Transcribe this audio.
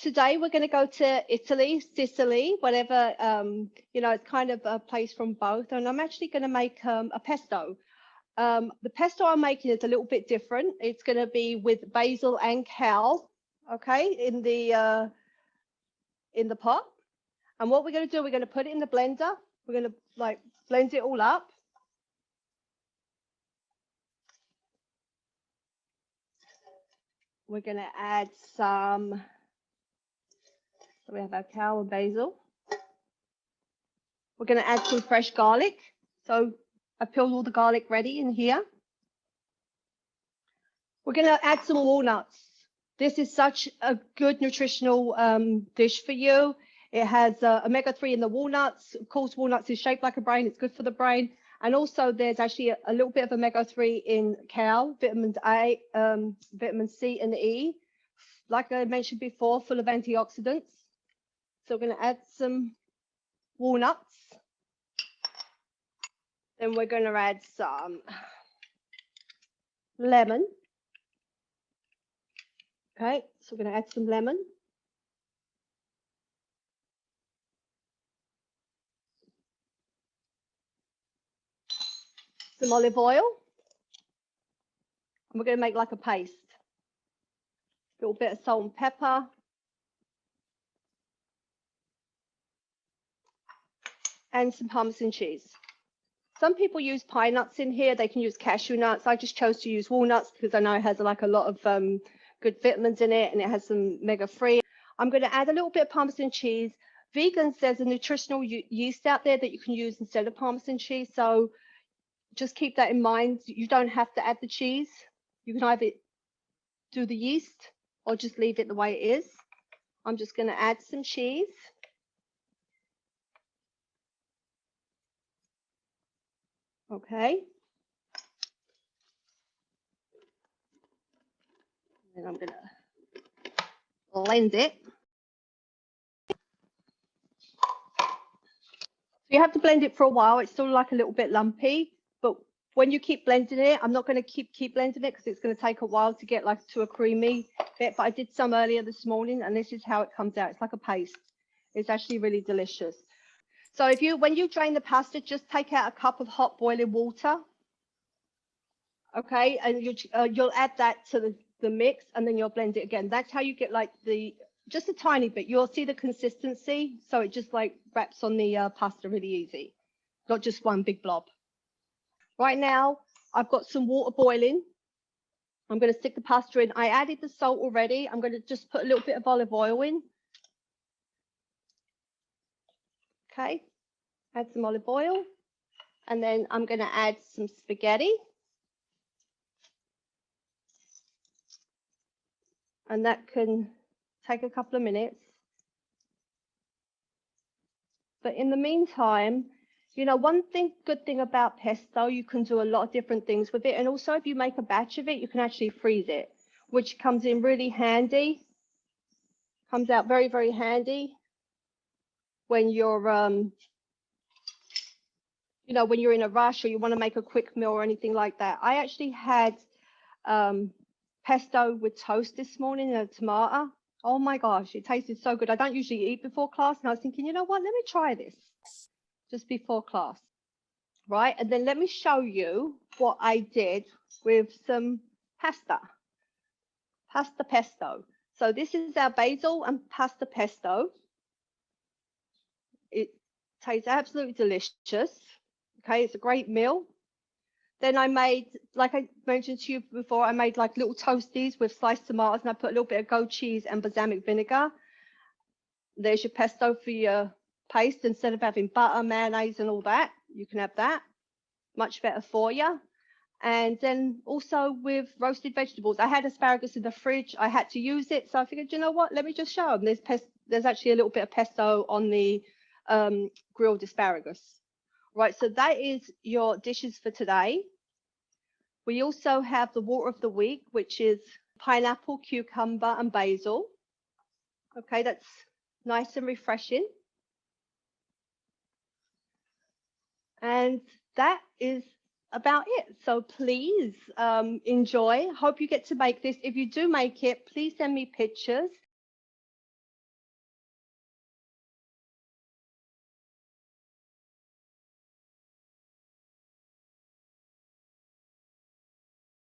Today we're going to go to Italy, Sicily, whatever, you know, it's kind of a place from both. And I'm actually going to make a pesto. The pesto I'm making is a little bit different. It's going to be with basil and kale, okay, in the pot. And what we're going to do, we're going to put it in the blender. We're going to like blend it all up. We're going to add some, so we have our kale and basil. We're going to add some fresh garlic. So I peeled all the garlic ready in here. We're going to add some walnuts. This is such a good nutritional dish for you. It has omega-3 in the walnuts. Of course, walnuts is shaped like a brain. It's good for the brain. And also there's actually a little bit of omega-3 in kale, vitamins A, vitamin C and E. Like I mentioned before, full of antioxidants. So we're going to add some walnuts. Then we're going to add some lemon. Okay, so we're going to add some lemon. Some olive oil. And we're going to make like a paste. A little bit of salt and pepper. And some Parmesan cheese. Some people use pine nuts in here. They can use cashew nuts. I just chose to use walnuts because I know it has like a lot of good vitamins in it, and it has some omega-3. I'm going to add a little bit of Parmesan cheese. Vegans, there's a nutritional yeast out there that you can use instead of Parmesan cheese. So just keep that in mind. You don't have to add the cheese. You can either do the yeast or just leave it the way it is. I'm just going to add some cheese. Okay. And I'm going to blend it. So you have to blend it for a while. It's still like a little bit lumpy, but when you keep blending it, I'm not going to keep blending it because it's going to take a while to get like to a creamy bit, but I did some earlier this morning and this is how it comes out. It's like a paste. It's actually really delicious. So when you drain the pasta, just take out a cup of hot boiling water. Okay, and you'll add that to the mix and then you'll blend it again. That's how you get like just a tiny bit. You'll see the consistency. So it just like wraps on the pasta really easy, not just one big blob. Right now, I've got some water boiling. I'm going to stick the pasta in. I added the salt already. I'm going to just put a little bit of olive oil in. Okay, add some olive oil. And then I'm going to add some spaghetti. And that can take a couple of minutes. But in the meantime, you know, good thing about pesto, you can do a lot of different things with it. And also if you make a batch of it, you can actually freeze it, which comes in really handy. Comes out very, very handy when you're, you know, when you're in a rush or you want to make a quick meal or anything like that. I actually had pesto with toast this morning and a tomato. Oh my gosh, it tasted so good. I don't usually eat before class, and I was thinking, you know what, let me try this just before class, right? And then let me show you what I did with some pasta pesto. So this is our basil and pasta pesto. It tastes absolutely delicious. Okay, it's a great meal. Then I made, like I mentioned to you before, I made like little toasties with sliced tomatoes, and I put a little bit of goat cheese and balsamic vinegar. There's your pesto for your paste. Instead of having butter, mayonnaise and all that, you can have that. Much better for you. And then also with roasted vegetables. I had asparagus in the fridge. I had to use it. So I figured, you know what, let me just show them. There's actually a little bit of pesto on the grilled asparagus. Right, so that is your dishes for today. We also have the water of the week, which is pineapple, cucumber, and basil. Okay, that's nice and refreshing. And that is about it. So please enjoy. Hope you get to make this. If you do make it, please send me pictures.